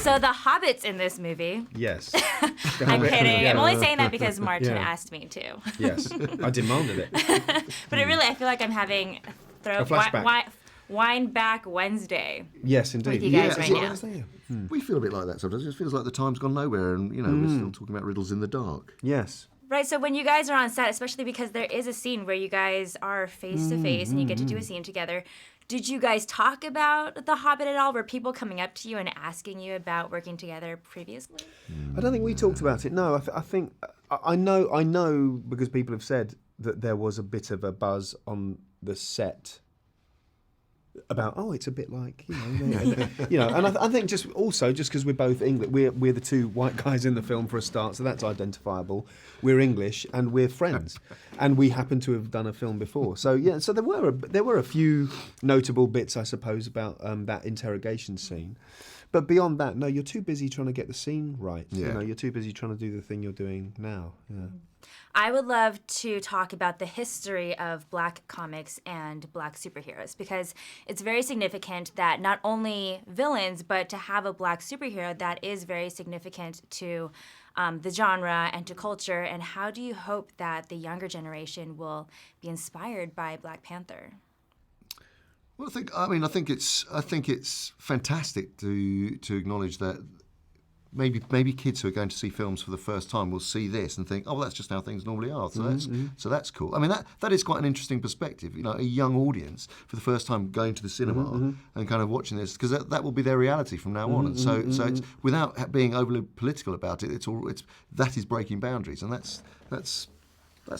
So the hobbits in this movie. Yes. I'm kidding. I'm only saying that because Martin asked me to. Yes, I demanded it. But it really, I feel like I'm having A flashback. Wine back Wednesday. Yes, indeed. With you guys right now. We feel a bit like that sometimes. It just feels like the time's gone nowhere, and we're still talking about riddles in the dark. Yes. Right, so when you guys are on set, especially because there is a scene where you guys are face to face and you get to do a scene together, did you guys talk about The Hobbit at all? Were people coming up to you and asking you about working together previously? I don't think we talked about it. No, I think I know because people have said that there was a bit of a buzz on the set about it's a bit like and I think just because we're both English, we're the two white guys in the film for a start, so that's identifiable. We're English and we're friends, and we happen to have done a film before. So so there were a few notable bits, I suppose, about that interrogation scene. But beyond that, no, you're too busy trying to get the scene right. Yeah. You're too busy trying to do the thing you're doing now. Yeah. I would love to talk about the history of Black comics and Black superheroes, because it's very significant that not only villains, but to have a Black superhero that is very significant to the genre and to culture. And how do you hope that the younger generation will be inspired by Black Panther? Well, I think it's fantastic to acknowledge that maybe kids who are going to see films for the first time will see this and think, oh, well, that's just how things normally are. So that's cool. I mean, that is quite an interesting perspective. A young audience for the first time going to the cinema and kind of watching this, because that will be their reality from now on. And so it's, without being overly political about it, that is breaking boundaries, and that's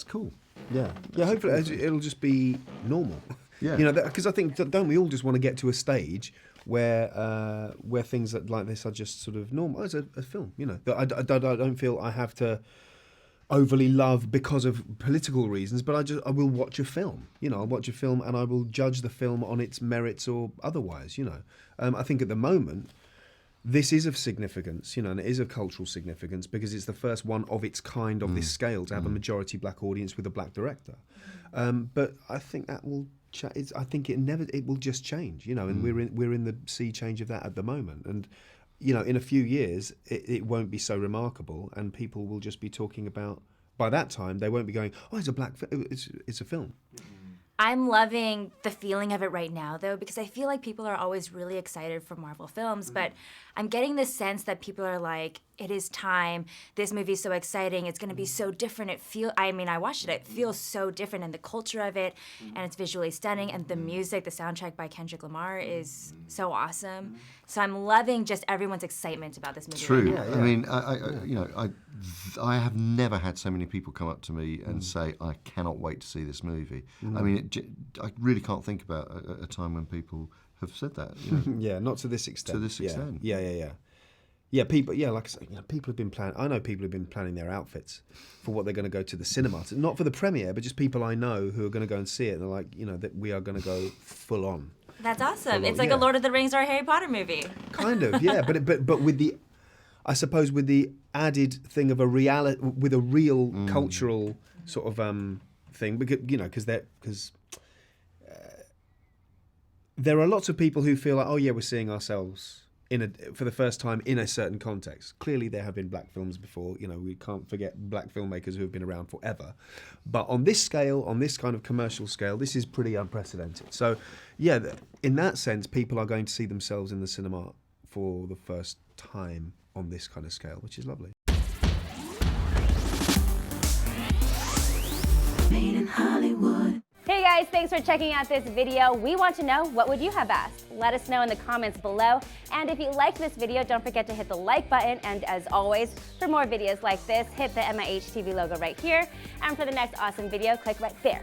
cool. Yeah. Hopefully it'll just be normal. Yeah. Because I think, don't we all just want to get to a stage where things like this are just sort of normal as a film? That I don't feel I have to overly love because of political reasons, but I will watch a film. I'll watch a film and I will judge the film on its merits or otherwise. I think at the moment this is of significance, and it is of cultural significance because it's the first one of its kind of this scale to have a majority Black audience with a Black director. But I think that will. I think it will just change, and we're in the sea change of that at the moment, and in a few years it won't be so remarkable, and people will just be talking about. By that time, they won't be going, "Oh, it's a black. It's a film." I'm loving the feeling of it right now, though, because I feel like people are always really excited for Marvel films, but I'm getting this sense that people are like, it is time. This movie's so exciting. It's going to be so different. I watched it. It feels so different, and the culture of it, and it's visually stunning, and the music, the soundtrack by Kendrick Lamar is so awesome. So I'm loving just everyone's excitement about this movie. True. Right now. I mean, I have never had so many people come up to me and say, I cannot wait to see this movie. I mean, I really can't think about a time when people have said that. Yeah, not to this extent. To this extent. Yeah. Yeah, people. Yeah, like I say, people have been planning. I know people have been planning their outfits for what they're going to go to the cinema. Not for the premiere, but just people I know who are going to go and see it. And they're like, that we are going to go full on. That's awesome. It's like a Lord of the Rings or a Harry Potter movie. Kind of, yeah. but with the, I suppose, with the added thing of a real cultural sort of thing, because there are lots of people who feel like, oh yeah, we're seeing ourselves for the first time in a certain context. Clearly there have been Black films before, we can't forget Black filmmakers who have been around forever. But on this scale, on this kind of commercial scale, this is pretty unprecedented. So yeah, in that sense, people are going to see themselves in the cinema for the first time on this kind of scale, which is lovely. Made in Hollywood. Hey guys, thanks for checking out this video. We want to know, what would you have asked? Let us know in the comments below. And if you liked this video, don't forget to hit the like button. And as always, for more videos like this, hit the MIH TV logo right here. And for the next awesome video, click right there.